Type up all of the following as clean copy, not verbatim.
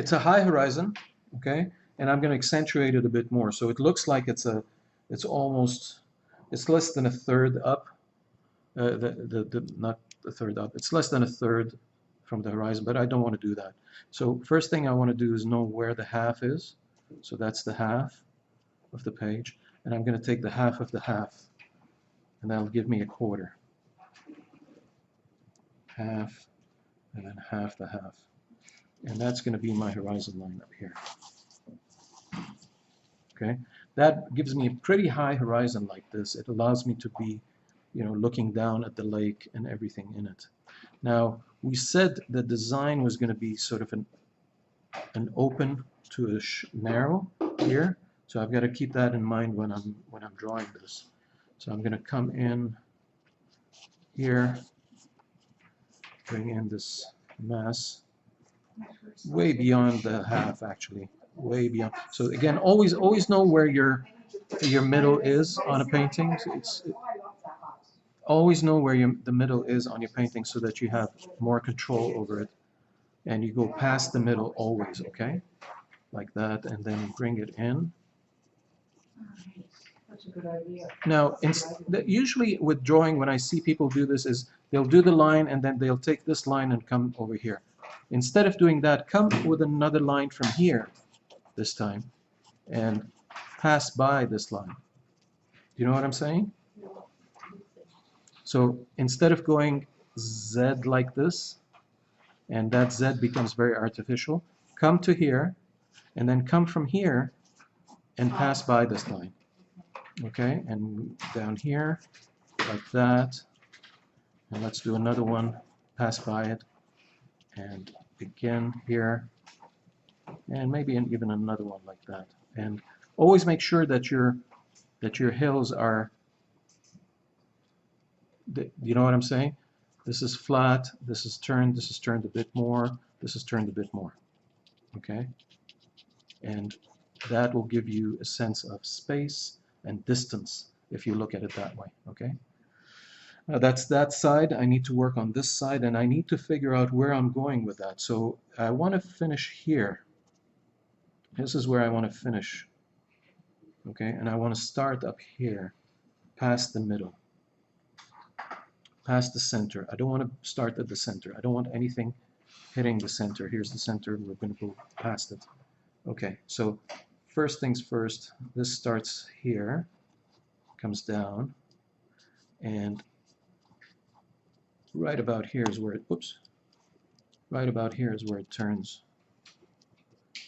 it's a high horizon, okay, and I'm going to accentuate it a bit more. So it looks like it's less than a third up. Not a third up. It's less than a third from the horizon, but I don't want to do that. So first thing I want to do is know where the half is. So that's the half of the page, and I'm going to take the half of the half, and that'll give me a quarter. Half, and then half the half. And that's going to be my horizon line up here. Okay, that gives me a pretty high horizon like this. It allows me to be, looking down at the lake and everything in it. Now, we said the design was going to be sort of an open to a narrow here. So I've got to keep that in mind when I'm drawing this. So I'm going to come in here, bring in this mass way beyond the half, actually, way beyond. So again, always know where your middle is on a painting. Always know where the middle is on your painting so that you have more control over it. And you go past the middle always, okay? Like that, and then you bring it in. That's a good idea. Now, usually with drawing, when I see people do this, is they'll do the line and then they'll take this line and come over here. Instead of doing that, come with another line from here this time and pass by this line. You know what I'm saying? So instead of going Z like this, and that Z becomes very artificial, come to here, and then come from here and pass by this line. Okay, and down here, like that. And let's do another one, pass by it, and again here, and maybe even another one like that. And always make sure that your hills are, you know what I'm saying? This is flat, this is turned a bit more, this is turned a bit more. Okay? And that will give you a sense of space and distance if you look at it that way. Okay? Now that's that side. I need to work on this side, and I need to figure out where I'm going with that. So I want to finish here. This is where I want to finish. Okay? And I want to start up here, past the middle, past the center. I don't want to start at the center. I don't want anything hitting the center. Here's the center. We're going to go past it. Okay, so first things first, this starts here, comes down, and right about here is where it, right about here is where it turns.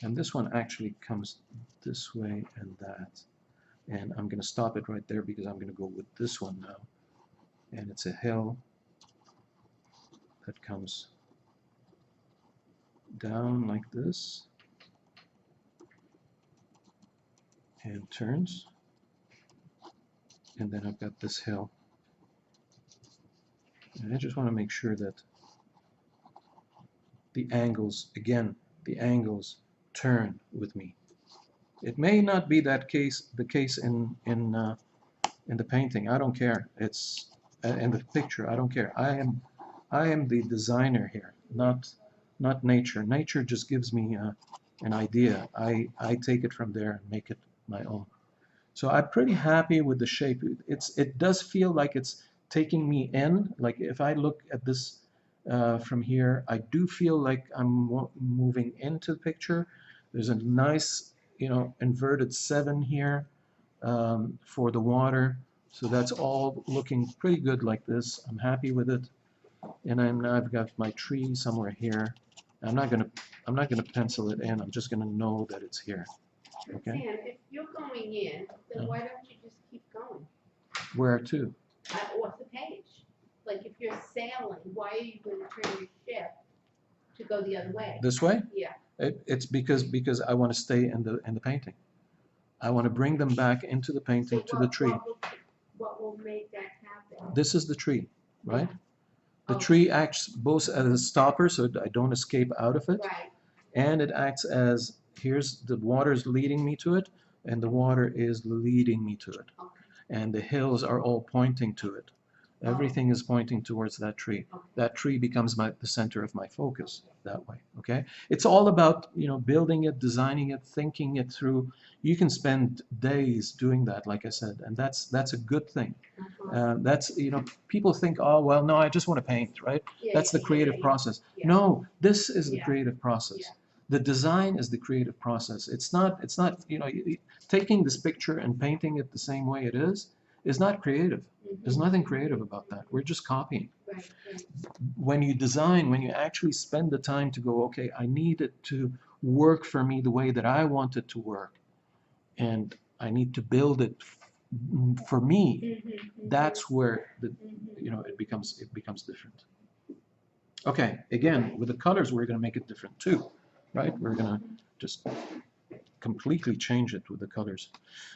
And this one actually comes this way and that. And I'm going to stop it right there because I'm going to go with this one now. And it's a hill that comes down like this and turns. And then I've got this hill. And I just want to make sure that the angles, again, the angles turn with me. It may not be the case in the painting. I don't care. It's in the picture. I don't care. I am the designer here, not nature. Nature just gives me an idea. I take it from there and make it my own. So I'm pretty happy with the shape. It does feel like it's taking me in. Like if I look at this from here, I do feel like I'm moving into the picture. There's a nice, inverted 7 here for the water. So that's all looking pretty good like this. I'm happy with it. And I've got my tree somewhere here. I'm not gonna pencil it in. I'm just gonna know that it's here. Okay. Sam, if you're going in, then why don't you just keep going? Where to? Off the page. Like if you're sailing, why are you going to turn your ship to go the other way? This way? Yeah. It's because I want to stay in the painting. I want to bring them back into the painting to the tree. What will make that happen? This is the tree, right? The tree acts both as a stopper so I don't escape out of it. Right. And it acts as, here's the water's leading me to it, and the water is leading me to it. Okay. And the hills are all pointing to it. Everything is pointing towards that tree. Okay. That tree becomes the center of my focus that way, okay? It's all about, you know, building it, designing it, thinking it through. You can spend days doing that, like I said, and that's a good thing. That's, you know, people think, oh, well, no, I just want to paint, right? Yeah, That's the yeah, creative yeah, process. yeah. No, this is the Yeah. creative process. Yeah. The design is the creative process. It's not, you know, taking this picture and painting it the same way it is not creative. There's nothing creative about that. We're just copying. Right, right. When you design, when you actually spend the time to go, okay, I need it to work for me the way that I want it to work, and I need to build it for me, that's where the, you know, it becomes different. Okay, again, with the colors, we're going to make it different too, right? We're going to just completely change it with the colors.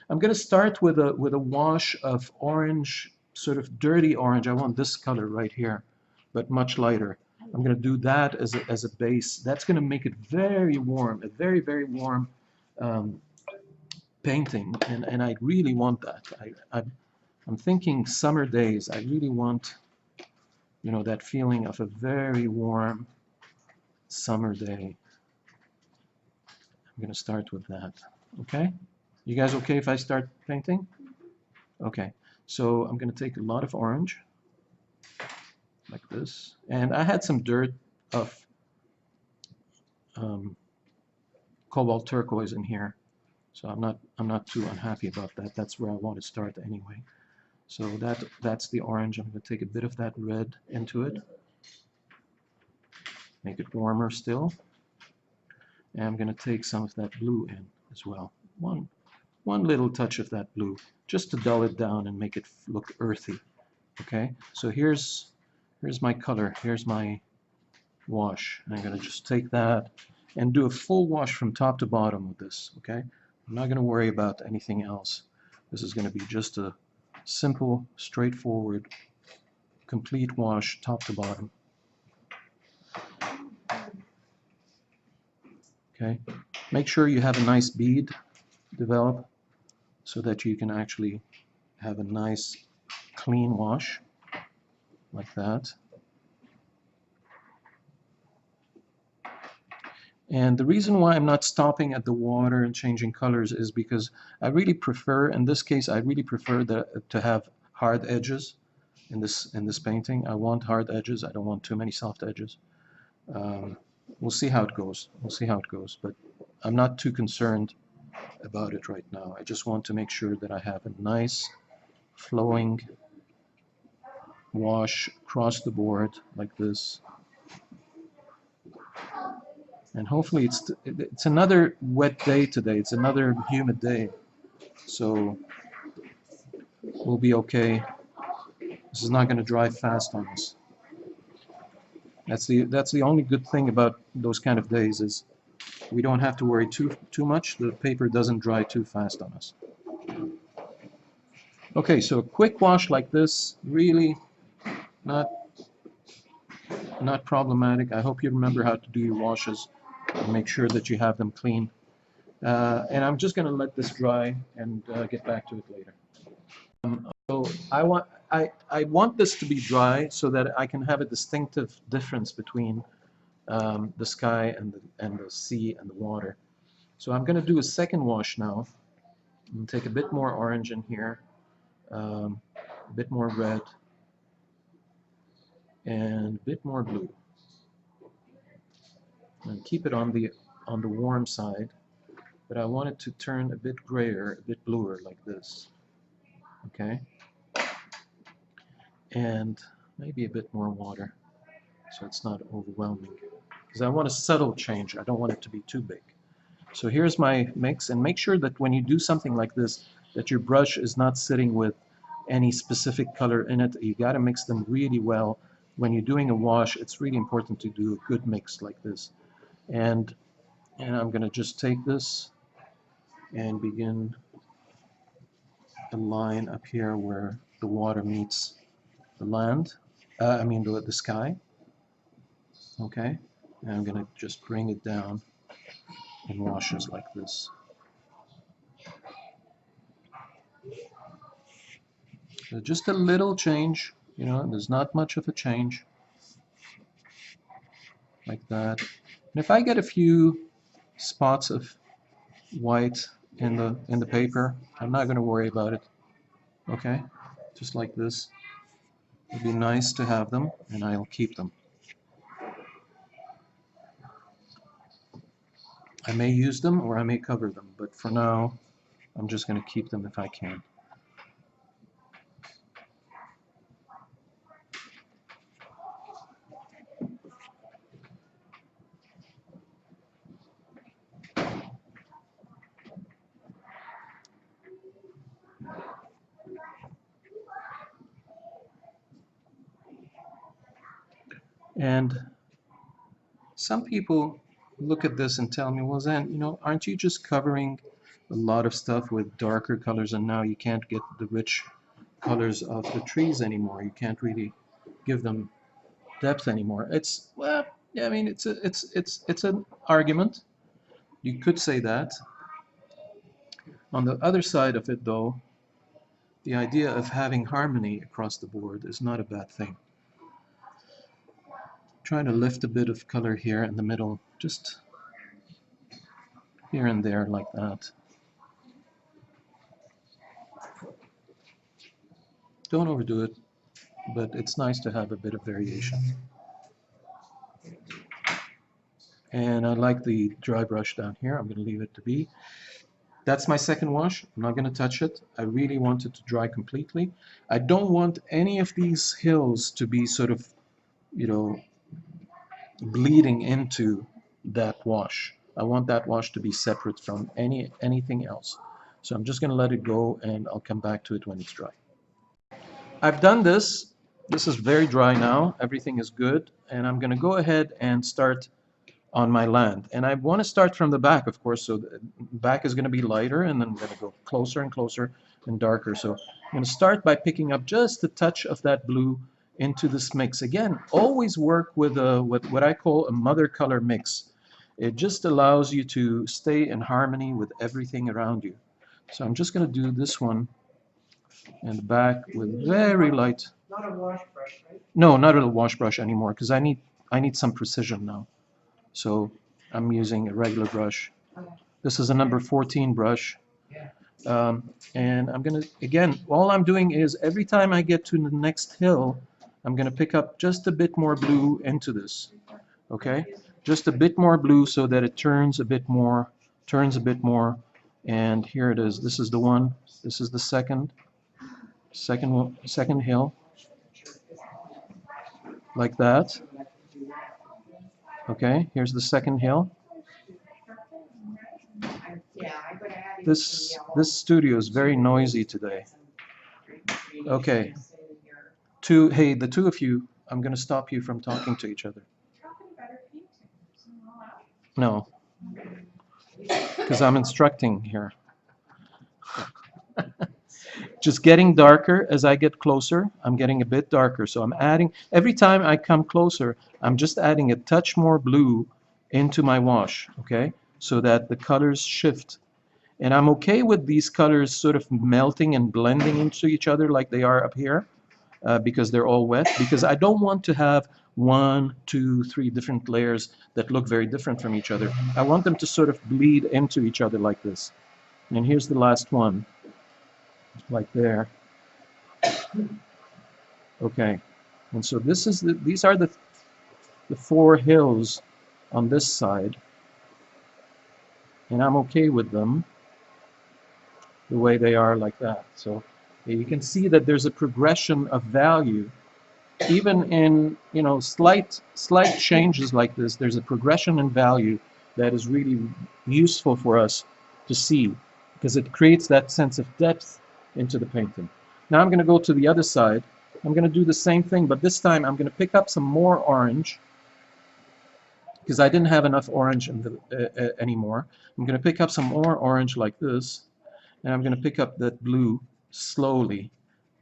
I'm going to start with a wash of orange, sort of dirty orange. I want this color right here, but much lighter. I'm going to do that as a base. That's going to make it very warm, a very, very warm painting, and I really want that. I'm thinking summer days. I really want, you know, that feeling of a very warm summer day. I'm going to start with that. Okay? You guys okay if I start painting? Okay. So I'm going to take a lot of orange, like this. And I had some dirt of cobalt turquoise in here. So I'm not too unhappy about that. That's where I want to start anyway. So that's the orange. I'm going to take a bit of that red into it. Make it warmer still. And I'm going to take some of that blue in as well. One little touch of that blue, just to dull it down and make it look earthy. Okay, so here's my color. Here's my wash. I'm going to just take that and do a full wash from top to bottom with this. Okay, I'm not going to worry about anything else. This is going to be just a simple, straightforward, complete wash, top to bottom. Okay, make sure you have a nice bead develop so that you can actually have a nice clean wash like that. And the reason why I'm not stopping at the water and changing colors is because I really prefer, in this case, I really prefer to have hard edges in this painting. I want hard edges. I don't want too many soft edges. We'll see how it goes. We'll see how it goes. But I'm not too concerned about it right now. I just want to make sure that I have a nice flowing wash across the board like this. And hopefully it's another wet day today. It's another humid day. So we'll be okay. This is not going to dry fast on us. That's the only good thing about those kind of days is we don't have to worry too much. The paper doesn't dry too fast on us. Okay, so a quick wash like this, really not problematic. I hope you remember how to do your washes and make sure that you have them clean. And I'm just going to let this dry and get back to it later. So I want this to be dry so that I can have a distinctive difference between the sky and the sea and the water. So I'm going to do a second wash now. I'm going to take a bit more orange in here, a bit more red, and a bit more blue. And keep it on the warm side, but I want it to turn a bit grayer, a bit bluer like this. Okay, and maybe a bit more water so it's not overwhelming, because I want a subtle change. I don't want it to be too big. So here's my mix, and make sure that when you do something like this, that your brush is not sitting with any specific color in it. You got to mix them really well. When you're doing a wash, it's really important to do a good mix like this. And I'm going to just take this and begin a line up here where the water meets the land, the sky. Okay, and I'm going to just bring it down in washes like this. So just a little change, You know, there's not much of a change, like that. And if I get a few spots of white in the paper, I'm not going to worry about it. Okay, just like this. It'd be nice to have them, and I'll keep them. I may use them or I may cover them, but for now, I'm just going to keep them if I can. And some people look at this and tell me, well, Zan, you know, aren't you just covering a lot of stuff with darker colors and now you can't get the rich colors of the trees anymore? You can't really give them depth anymore. It's, well, yeah, I mean, it's an argument. You could say that. On the other side of it, though, the idea of having harmony across the board is not a bad thing. Trying to lift a bit of color here in the middle, just here and there like that. Don't overdo it, but it's nice to have a bit of variation. And I like the dry brush down here. I'm going to leave it to be. That's my second wash. I'm not going to touch it. I really want it to dry completely. I don't want any of these hills to be sort of, you know, bleeding into that wash. I want that wash to be separate from anything else. So I'm just going to let it go and I'll come back to it when it's dry. I've done this. This is very dry now. Everything is good. And I'm going to go ahead and start on my land. And I want to start from the back, of course, so the back is going to be lighter, and then I'm going to go closer and closer and darker. So I'm going to start by picking up just a touch of that blue into this mix. Again, always work with what I call a mother color mix. It just allows you to stay in harmony with everything around you. So I'm just going to do this one in the back with very light. Not a wash brush, right? No, not a wash brush anymore, because I need some precision now. So I'm using a regular brush. This is a number 14 brush. And I'm going to, again, all I'm doing is every time I get to the next hill, I'm going to pick up just a bit more blue into this. Okay? Just a bit more blue so that it turns a bit more, And here it is. This is the one. This is the second hill. Like that. Okay, here's the second hill. This studio is very noisy today. Okay. Hey, the two of you, I'm going to stop you from talking to each other. No, because I'm instructing here. Just getting darker as I get closer. I'm getting a bit darker. So I'm adding, every time I come closer, I'm just adding a touch more blue into my wash, okay? So that the colors shift. And I'm okay with these colors sort of melting and blending into each other like they are up here because they're all wet. Because I don't want to have 1, 2, 3 different layers that look very different from each other. I want them to sort of bleed into each other like this. And here's the last one. Like there. Okay, and so this is these are the 4 hills on this side, and I'm okay with them the way they are like that. So you can see that there's a progression of value, even in slight changes like this. There's a progression in value that is really useful for us to see because it creates that sense of depth into the painting. Now I'm going to go to the other side. I'm going to do the same thing, but this time I'm going to pick up some more orange because I didn't have enough orange in anymore. I'm going to pick up some more orange like this, and I'm going to pick up that blue slowly,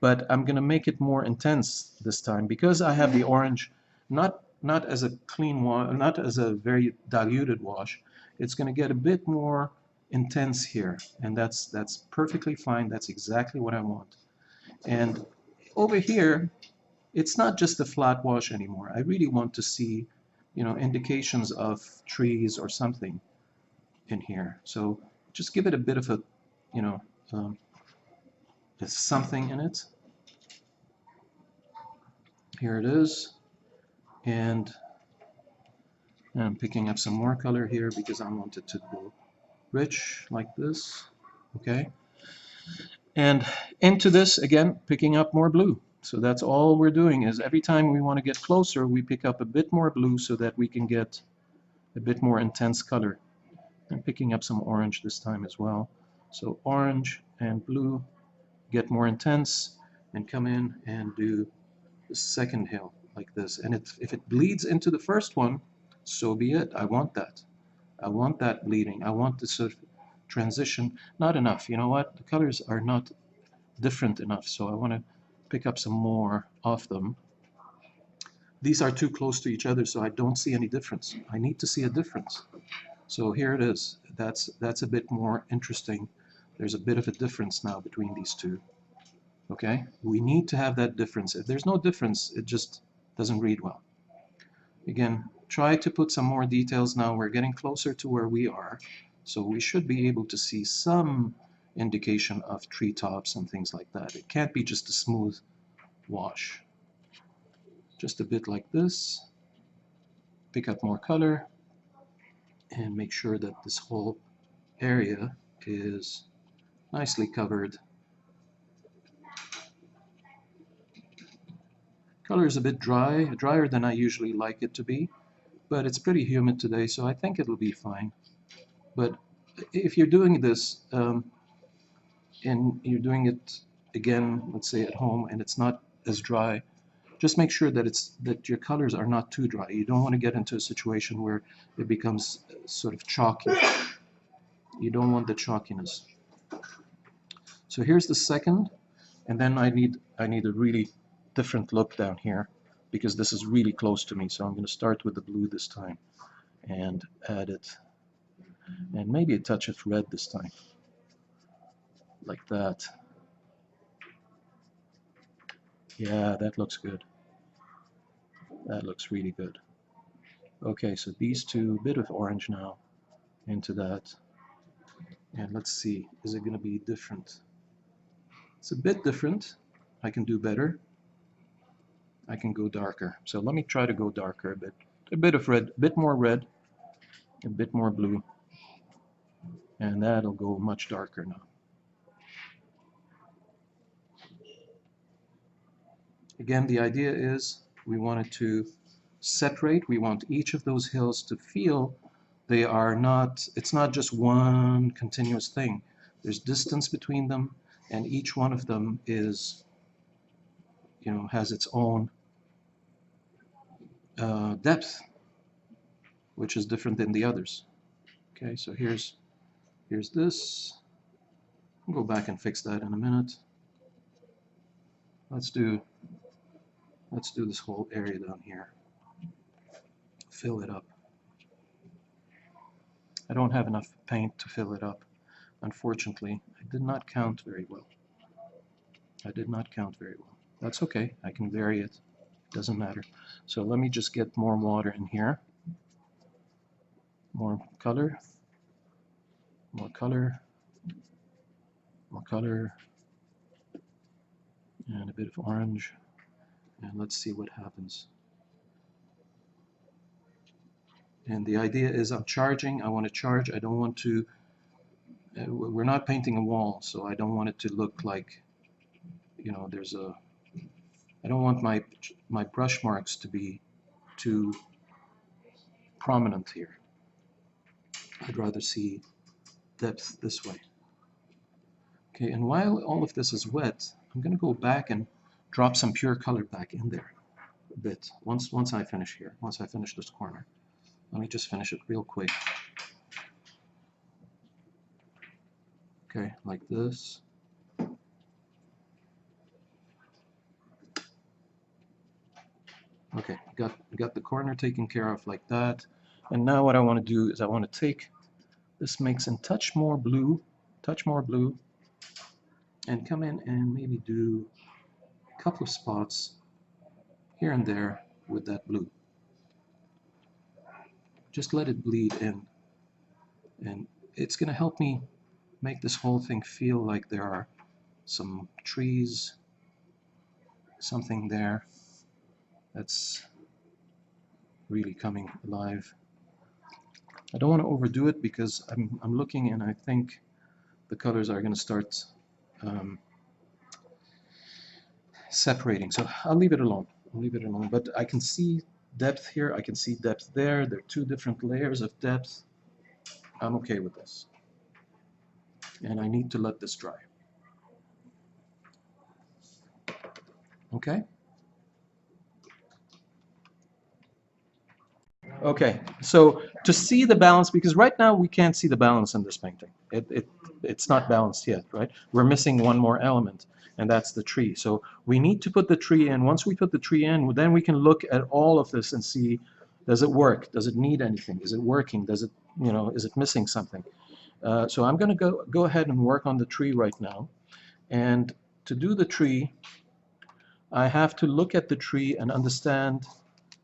but I'm going to make it more intense this time because I have the orange not as a clean wash, not as a very diluted wash. It's going to get a bit more intense here, and that's perfectly fine. That's exactly what I want. And over here it's not just a flat wash anymore. I really want to see, you know, indications of trees or something in here. So just give it a bit of a, you know, um, there's something in it. Here it is. And I'm picking up some more color here because I want it to go rich like this. Okay. And into this, again, picking up more blue. So that's all we're doing, is every time we want to get closer, we pick up a bit more blue so that we can get a bit more intense color. I'm picking up some orange this time as well. So orange and blue get more intense, and come in and do the second hill like this. And if it bleeds into the first one, so be it. I want that. I want that bleeding. I want this sort of transition. Not enough. You know what? The colors are not different enough, so I want to pick up some more of them. These are too close to each other, so I don't see any difference. I need to see a difference. So here it is. That's a bit more interesting. There's a bit of a difference now between these two. Okay? We need to have that difference. If there's no difference, it just doesn't read well. Again, try to put some more details now. We're getting closer to where we are, so we should be able to see some indication of treetops and things like that. It can't be just a smooth wash. Just a bit like this. Pick up more color and make sure that this whole area is nicely covered. Color is a bit dry, drier than I usually like it to be, but it's pretty humid today, so I think it'll be fine. But if you're doing this and you're doing it again, let's say at home, and it's not as dry, just make sure that your colors are not too dry. You don't want to get into a situation where it becomes sort of chalky. You don't want the chalkiness. So here's the second, and then I need a really different look down here because this is really close to me. So I'm going to start with the blue this time and add it, and maybe a touch of red this time, like that. Yeah, that looks good. That looks really good. Okay, so these two, bit of orange now into that. And let's see, is it going to be different? It's a bit different. I can do better. I can go darker. So let me try to go darker a bit. A bit of red, a bit more red, a bit more blue. And that'll go much darker now. Again, the idea is we want it to separate. We want each of those hills to feel they are not, it's not just one continuous thing. There's distance between them, and each one of them is, you know, has its own depth, which is different than the others. Okay, so here's this. I'll go back and fix that in a minute. Let's do this whole area down here. Fill it up. I don't have enough paint to fill it up. Unfortunately, I did not count very well. I did not count very well. That's okay. I can vary it. Doesn't matter. So let me just get more water in here. More color. More color. More color. And a bit of orange. And let's see what happens. And the idea is I'm charging. I want to charge. I don't want to, we're not painting a wall, so I don't want it to look like, you know, there's a, I don't want my brush marks to be too prominent here. I'd rather see depth this way. Okay, and while all of this is wet, I'm going to go back and drop some pure color back in there a bit. Once I finish here, once I finish this corner. Let me just finish it real quick. Okay, like this. Okay, got the corner taken care of like that. And now what I want to do is I want to take this mix and touch more blue, and come in and maybe do a couple of spots here and there with that blue. Just let it bleed in, and it's going to help me make this whole thing feel like there are some trees, something there that's really coming alive. I don't want to overdo it because I'm looking and I think the colors are going to start separating. So I'll leave it alone. I'll leave it alone. But I can see depth here. I can see depth there. There are two different layers of depth. I'm okay with this. And I need to let this dry. Okay? Okay, so to see the balance, because right now we can't see the balance in this painting. It's not balanced yet, right? We're missing one more element, and that's the tree. So we need to put the tree in. Once we put the tree in, then we can look at all of this and see, does it work? Does it need anything? Is it working? Does it, is it missing something? So I'm going to go ahead and work on the tree right now. And to do the tree, I have to look at the tree and understand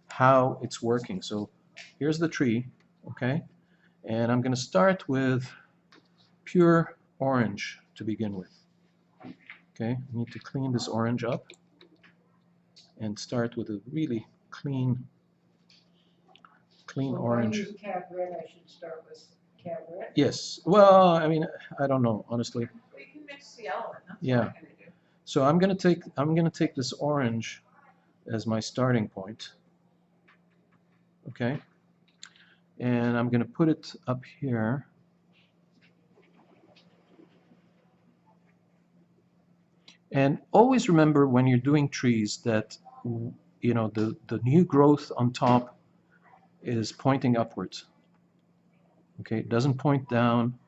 how it's working. So here's the tree, okay? And I'm going to start with pure orange to begin with. Okay, I need to clean this orange up and start with a really clean orange. If I use cab red, I should start with cab red? Yes, well, I mean, I don't know, honestly. Well, you can mix the yellow in, that's Yeah. what I'm gonna do. So I'm going to take this orange as my starting point. Okay? And I'm going to put it up here. And always remember when you're doing trees that the new growth on top is pointing upwards. Okay, it doesn't point down.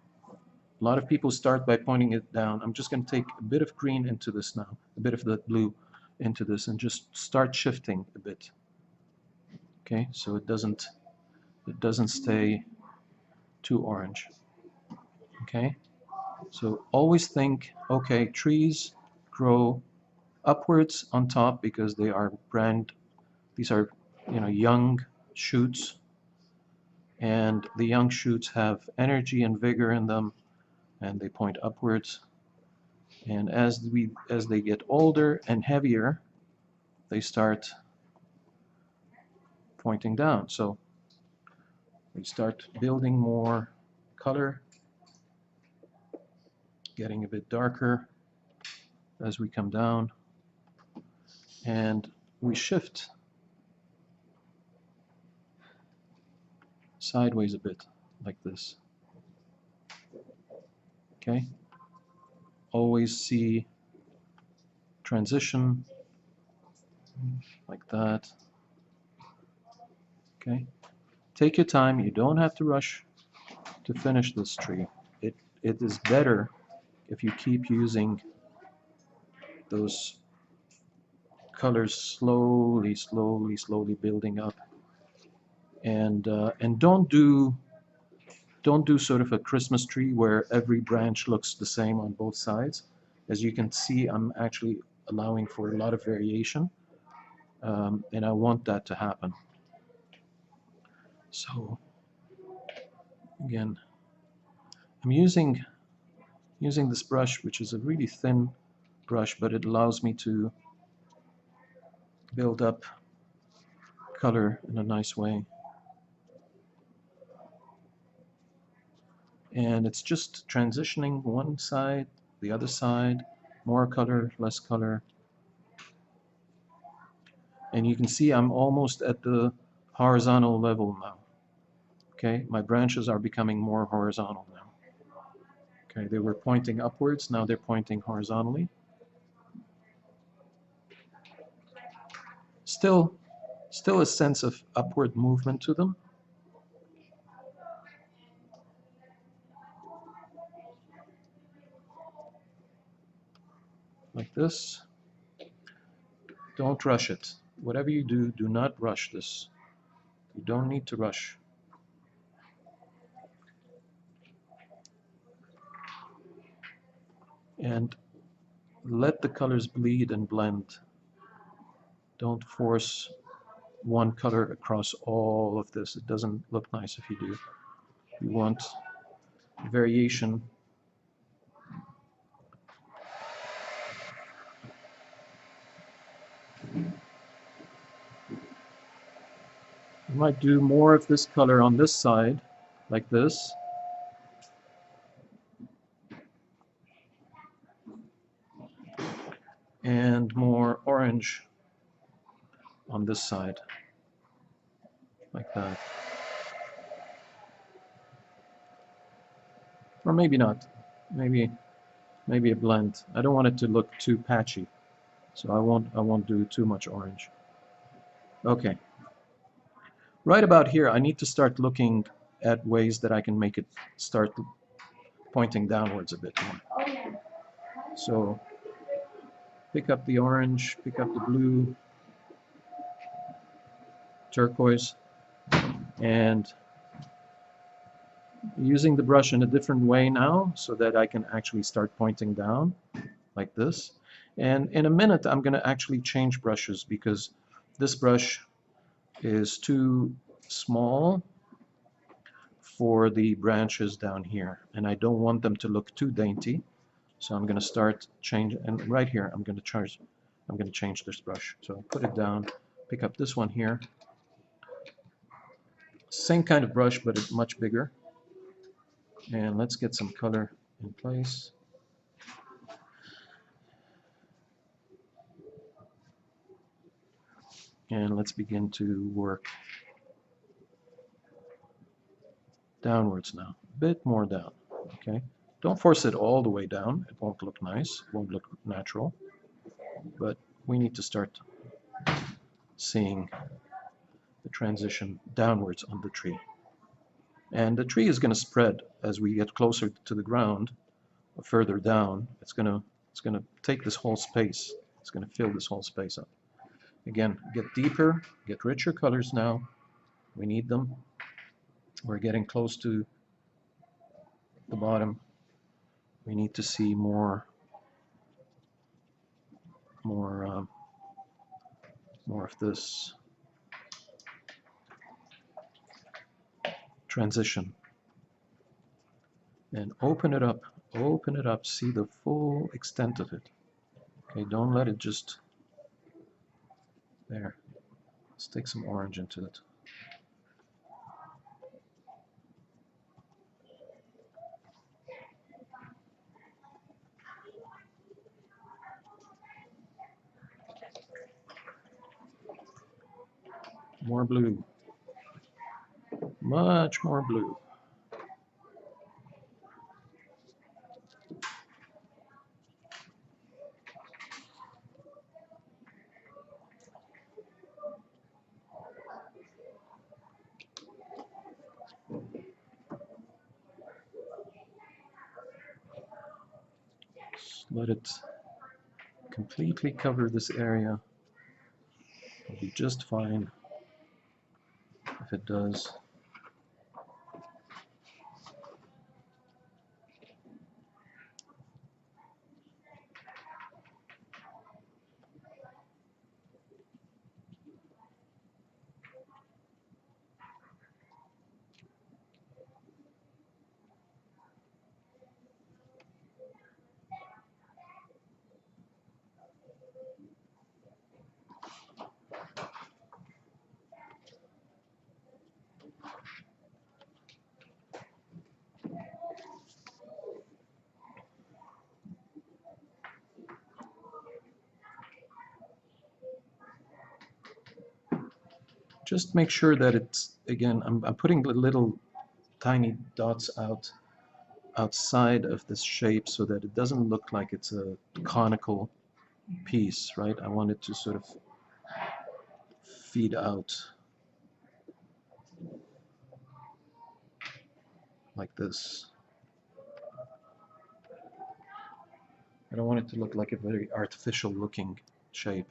A lot of people start by pointing it down. I'm just going to take a bit of green into this now, a bit of the blue into this, and just start shifting a bit. Okay, so it doesn't stay too orange. Okay, so always think, okay, trees grow upwards on top because they are these are young shoots, and the young shoots have energy and vigor in them, and they point upwards. And as they get older and heavier, they start pointing down. So we start building more color, getting a bit darker as we come down, and we shift sideways a bit like this. Okay? Always see transition like that. Okay? Take your time. You don't have to rush to finish this tree. It is better if you keep using those colors slowly building up, and don't do sort of a Christmas tree where every branch looks the same on both sides. As you can see, I'm actually allowing for a lot of variation, and I want that to happen. So again, I'm using this brush, which is a really thin brush, but it allows me to build up color in a nice way. And it's just transitioning one side, the other side, more color, less color. And you can see I'm almost at the horizontal level now. Okay, my branches are becoming more horizontal now. Okay, they were pointing upwards, now they're pointing horizontally. Still a sense of upward movement to them. Like this. Don't rush it. Whatever you do, do not rush this. You don't need to rush. And let the colors bleed and blend. Don't force one color across all of this. It doesn't look nice if you do. You want variation. You might do more of this color on this side, like this. And more orange on this side, like that. Or maybe not. Maybe a blend. I don't want it to look too patchy, so I won't do too much orange. Okay. Right about here, I need to start looking at ways that I can make it start pointing downwards a bit more. So pick up the orange, pick up the blue, turquoise, and using the brush in a different way now so that I can actually start pointing down like this. And in a minute I'm going to actually change brushes because this brush is too small for the branches down here, and I don't want them to look too dainty. So I'm going to start change, and right here I'm going to change this brush. So I'll put it down, pick up this one here. Same kind of brush, but it's much bigger. And let's get some color in place. And let's begin to work downwards now, a bit more down. Okay, don't force it all the way down. It won't look nice, it won't look natural, but we need to start seeing the transition downwards on the tree. And the tree is going to spread as we get closer to the ground, further down. It's going to take this whole space. It's going to fill this whole space up. Again, get deeper, get richer colors now. We need them. We're getting close to the bottom. We need to see more of this transition. And open it up, see the full extent of it. Okay, don't let it just, there. Let's take some orange into it. More blue. Much more blue. Just let it completely cover this area. It'll be just fine if it does. Just make sure that it's, again, I'm putting the little tiny dots outside of this shape so that it doesn't look like it's a conical piece, right? I want it to sort of feed out like this. I don't want it to look like a very artificial looking shape.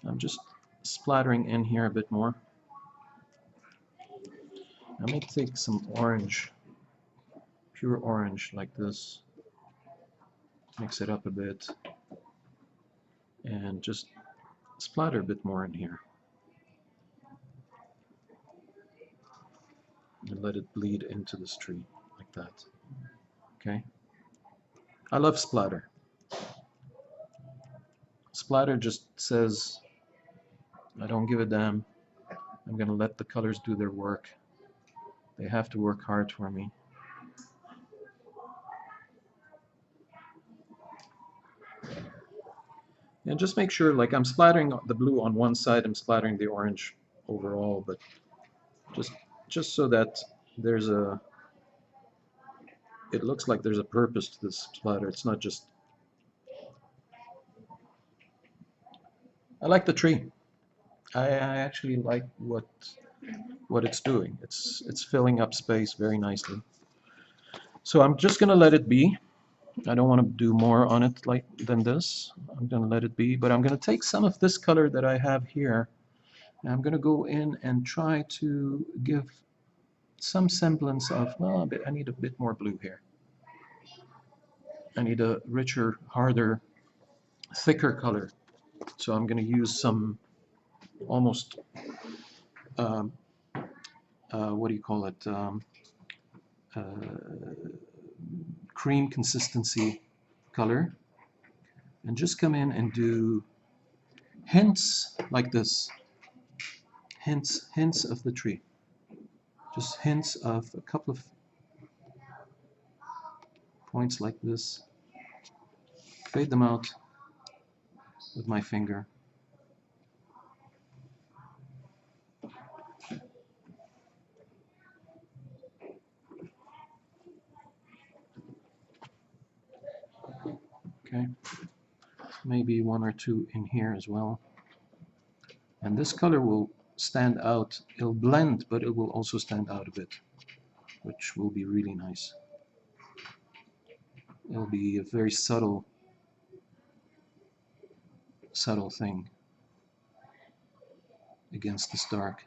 I'm just splattering in here a bit more. I may take some orange, pure orange like this, mix it up a bit, and just splatter a bit more in here. And let it bleed into this tree like that. Okay? I love splatter. Splatter just says, I don't give a damn. I'm going to let the colors do their work. They have to work hard for me. And just make sure, like, I'm splattering the blue on one side, I'm splattering the orange overall, but just so that there's a, it looks like there's a purpose to this splatter. It's not just, I like the tree. I actually like what it's doing. It's filling up space very nicely. So I'm just gonna let it be. I don't want to do more on it like than this. I'm gonna let it be, but I'm gonna take some of this color that I have here, and I'm gonna go in and try to give some semblance of, well, I need a bit more blue here. I need a richer, harder, thicker color. So I'm gonna use some almost what do you call it? Cream consistency color, and just come in and do hints like this. Hints of the tree. Just hints of a couple of points like this. Fade them out with my finger. Okay, maybe one or two in here as well. And this color will stand out. It'll blend, but it will also stand out a bit, which will be really nice. It'll be a very subtle thing against this dark.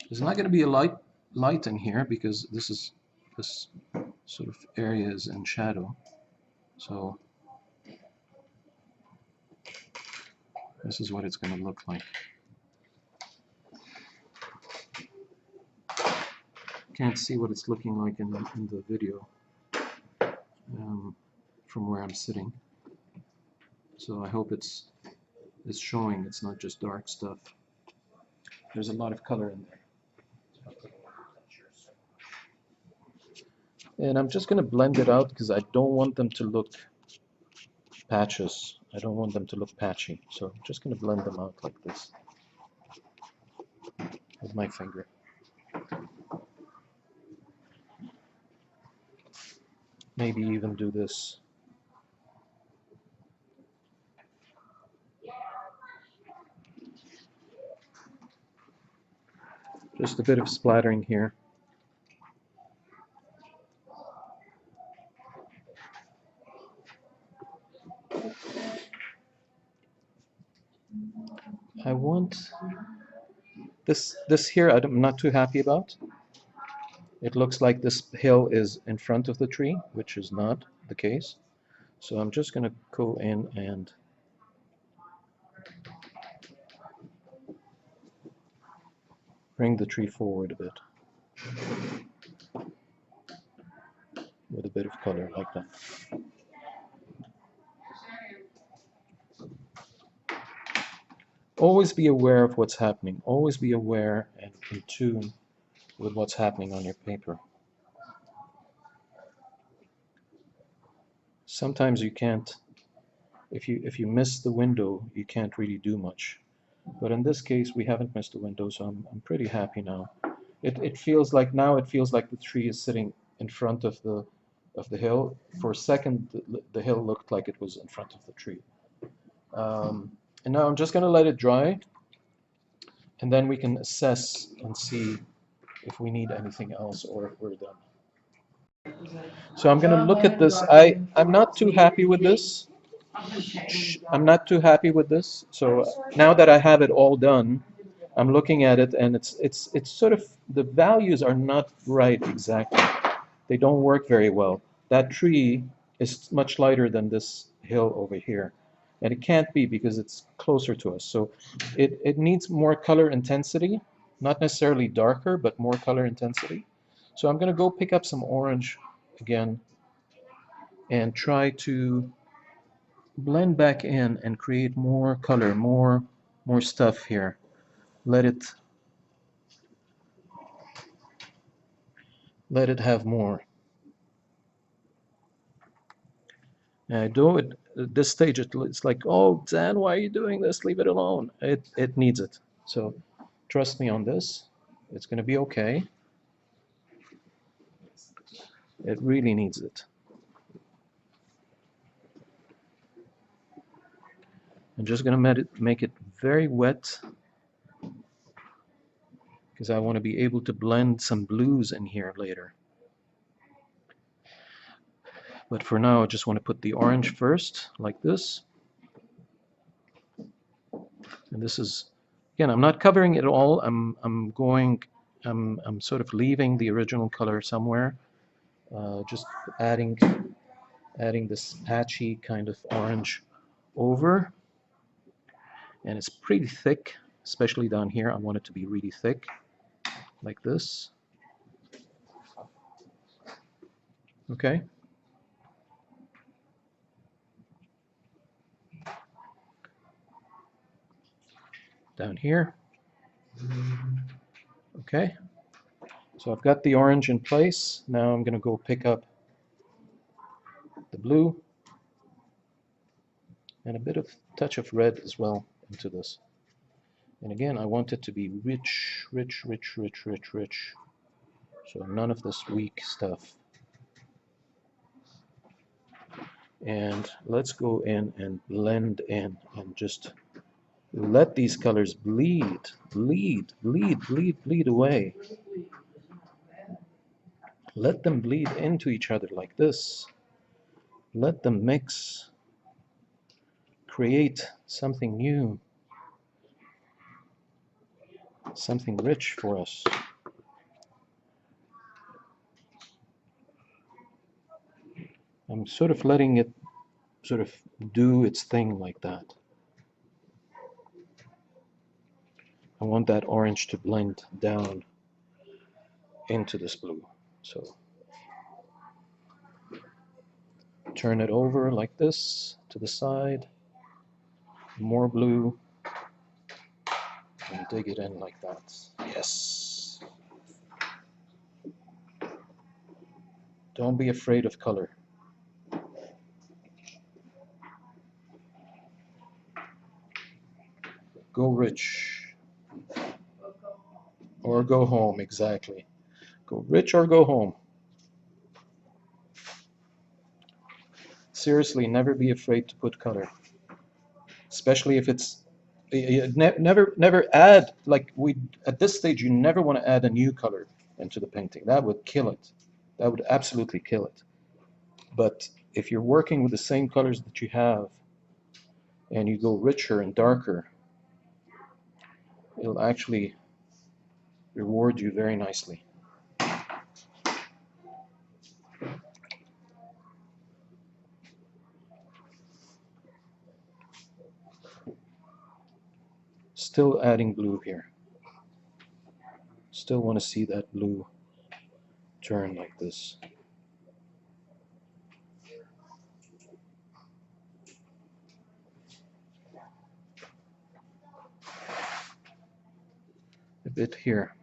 There's not going to be a light in here because this sort of area is in shadow. So this is what it's going to look like. Can't see what it's looking like in the video from where I'm sitting. So I hope it's showing. It's not just dark stuff. There's a lot of color in there. And I'm just going to blend it out because I don't want them to look patches. I don't want them to look patchy. So I'm just going to blend them out like this with my finger. Maybe even do this. Just a bit of splattering here. I want this here, I'm not too happy about. It looks like this hill is in front of the tree, which is not the case. So I'm just going to go in and bring the tree forward a bit with a bit of color like that. Always be aware of what's happening. Always be aware and in tune with what's happening on your paper. Sometimes you can't, if you miss the window, you can't really do much. But in this case, we haven't missed the window, so I'm pretty happy now. It feels like now it feels like the tree is sitting in front of the hill. For a second, the hill looked like it was in front of the tree. And now I'm just going to let it dry, and then we can assess and see if we need anything else or if we're done. So I'm going to look at this. I'm not too happy with this. I'm not too happy with this. So now that I have it all done, I'm looking at it, and it's sort of, the values are not right exactly. They don't work very well. that tree is much lighter than this hill over here. And it can't be because it's closer to us. So it needs more color intensity, not necessarily darker, but more color intensity. So I'm going to go pick up some orange again and try to blend back in and create more color, more stuff here. Let it have more. And I do it at this stage. It's like, oh, Dan, why are you doing this? Leave it alone. It needs it. So trust me on this. It's going to be okay. It really needs it. I'm just going to make it very wet because I want to be able to blend some blues in here later. But for now, I just want to put the orange first, like this. And this is, again, I'm not covering it all. I'm sort of leaving the original color somewhere. Just adding this patchy kind of orange over. And it's pretty thick, especially down here. I want it to be really thick, like this. Okay. Down here. Okay. So I've got the orange in place. Now I'm going to go pick up the blue and a bit of touch of red as well into this. And again, I want it to be rich, rich, rich, rich, rich, rich. So none of this weak stuff. And let's go in and blend in and just let these colors bleed, bleed, bleed, bleed, bleed away. Let them bleed into each other like this. Let them mix. Create something new. Something rich for us. I'm sort of letting it sort of do its thing like that. I want that orange to blend down into this blue. So turn it over like this to the side. More blue. And dig it in like that. Yes. Don't be afraid of color. Go rich. Or go home, exactly. Go rich or go home. Seriously, never be afraid to put color. Especially if it's never add, like we at this stage you never want to add a new color into the painting. That would kill it. That would absolutely kill it. But if you're working with the same colors that you have and you go richer and darker, it'll actually reward you very nicely. Still adding blue here. Still want to see that blue turn like this. A bit here.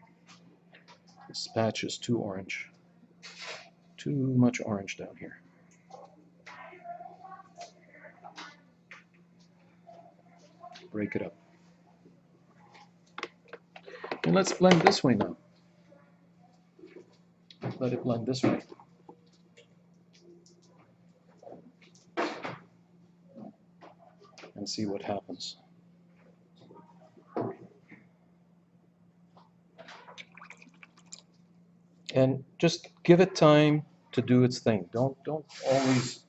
This patch is too orange. Too much orange down here. Break it up. And let's blend this way now. Let it blend this way. And see what happens. And just give it time to do its thing. Don't always,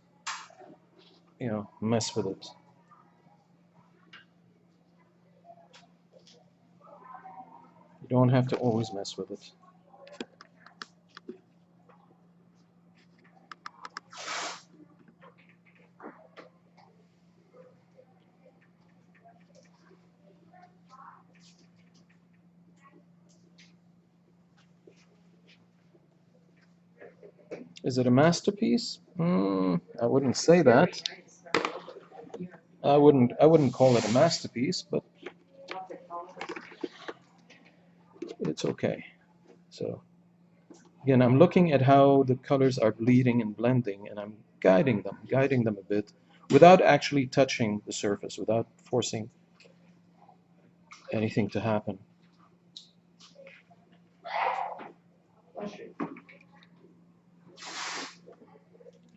mess with it. You don't have to always mess with it. Is it a masterpiece? I wouldn't say that. I wouldn't call it a masterpiece, but it's okay. So again, I'm looking at how the colors are bleeding and blending, and I'm guiding them a bit, without actually touching the surface, without forcing anything to happen.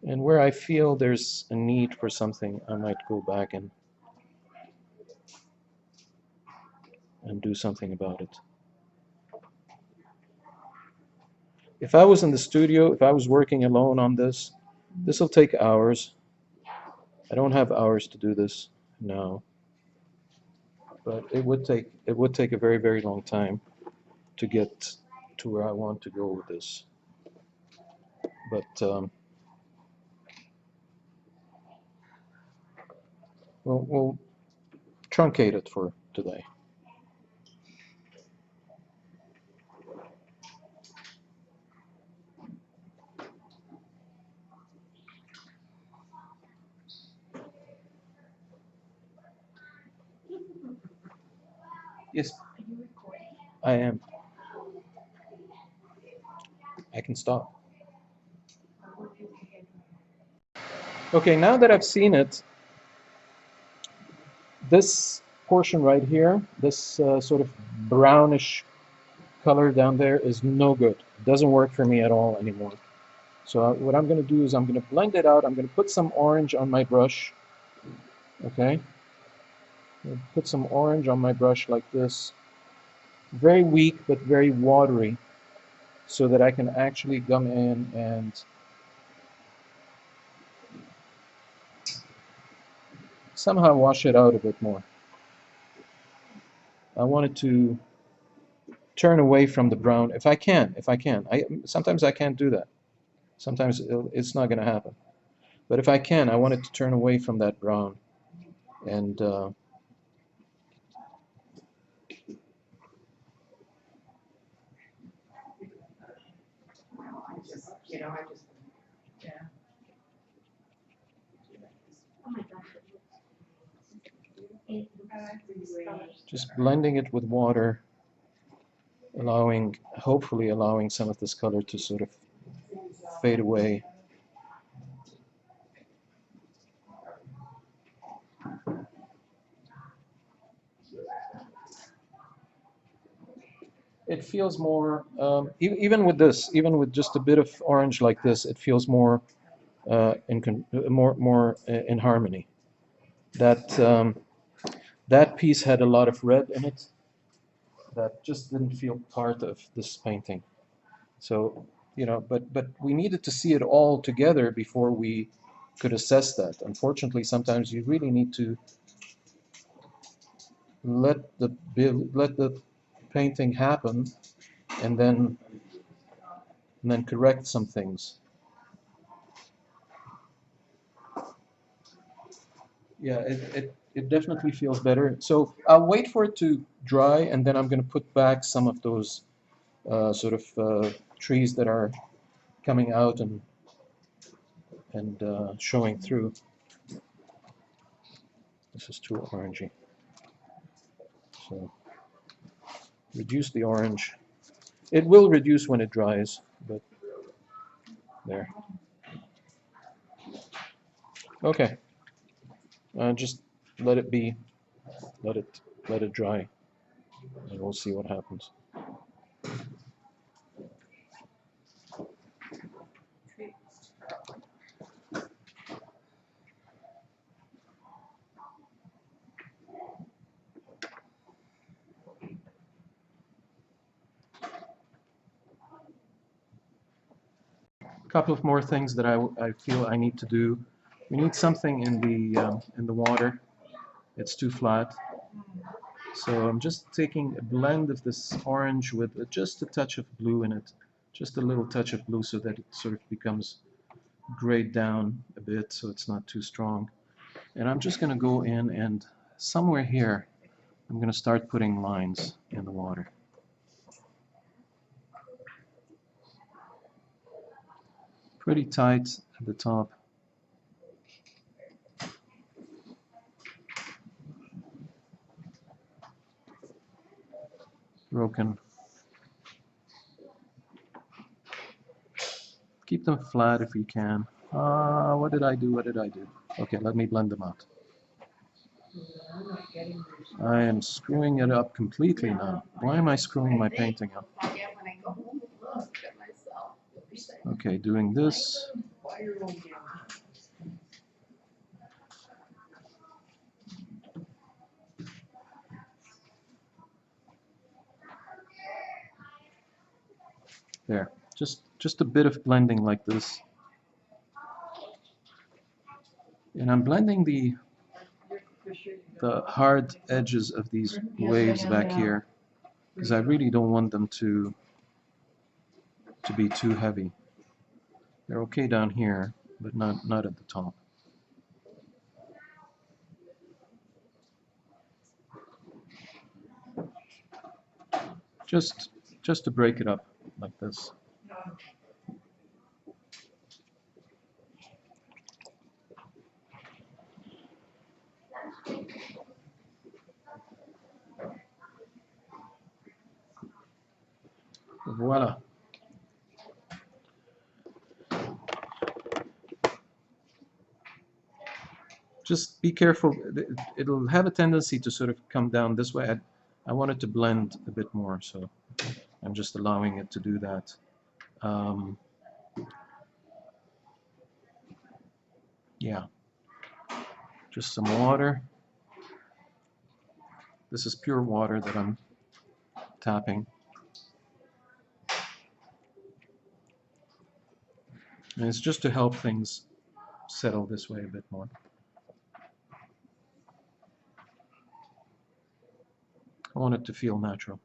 And where I feel there's a need for something, I might go back and do something about it. If I was in the studio, if I was working alone on this, this will take hours. I don't have hours to do this now, but it would take a very, very long time to get to where I want to go with this. But we'll truncate it for today. Yes, I am. I can stop. Okay, now that I've seen it, this portion right here, this sort of brownish color down there is no good. It doesn't work for me at all anymore. So what I'm going to do is I'm going to blend it out. I'm going to put some orange on my brush. Okay. Put some orange on my brush like this. Very weak, but very watery, so that I can actually come in and somehow wash it out a bit more. I want it to turn away from the brown if I can. Sometimes I can't do that. Sometimes it's not going to happen. But if I can, I want it to turn away from that brown. And Oh my gosh. just blending it with water, hopefully allowing some of this color to sort of fade away. It feels more, even with this, even with just a bit of orange like this, it feels more more in harmony. That piece had a lot of red in it that just didn't feel part of this painting. So, but we needed to see it all together before we could assess that. Unfortunately, sometimes you really need to let the painting happen and then correct some things. Yeah, it definitely feels better. So I'll wait for it to dry, and then I'm going to put back some of those sort of trees that are coming out and showing through. This is too orangey. So reduce the orange. It will reduce when it dries, but there. Okay. Just let it be. Let it dry, and we'll see what happens. A couple of more things that I feel I need to do. We need something in the water. It's too flat. So I'm just taking a blend of this orange with just a touch of blue in it, just a little touch of blue, so that it sort of becomes grayed down a bit, so it's not too strong. And I'm just going to go in and somewhere here, I'm going to start putting lines in the water. pretty tight at the top. Broken. Keep them flat if you can. What did I do? What did I do? Okay, let me blend them out. I'm not getting this. I am screwing it up completely now. Why am I screwing my painting up? I'll get when I go home and look at myself. Okay, doing this. Why you're on camera? There. Just a bit of blending like this. And I'm blending the hard edges of these waves back here because I really don't want them to be too heavy. They're okay down here, but not at the top. Just to break it up like this. Voila. Just be careful. It'll have a tendency to sort of come down this way. I want it to blend a bit more, so I'm just allowing it to do that. Yeah. Just some water. This is pure water that I'm tapping. And it's just to help things settle this way a bit more. I want it to feel natural.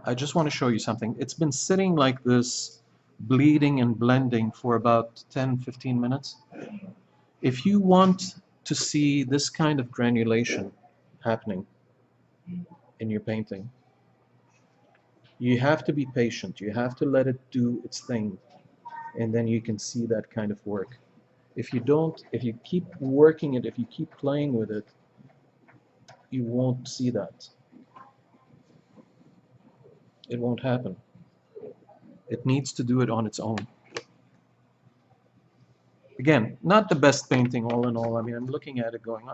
I just want to show you something. It's been sitting like this, bleeding and blending for about 10-15 minutes. If you want to see this kind of granulation happening in your painting, you have to be patient. You have to let it do its thing, and then you can see that kind of work. If you don't, if you keep working it, if you keep playing with it, you won't see that. It won't happen. It needs to do it on its own. Again, not the best painting all in all. I mean, I'm looking at it going,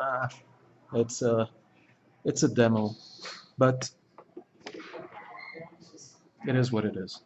it's a demo, but it is what it is.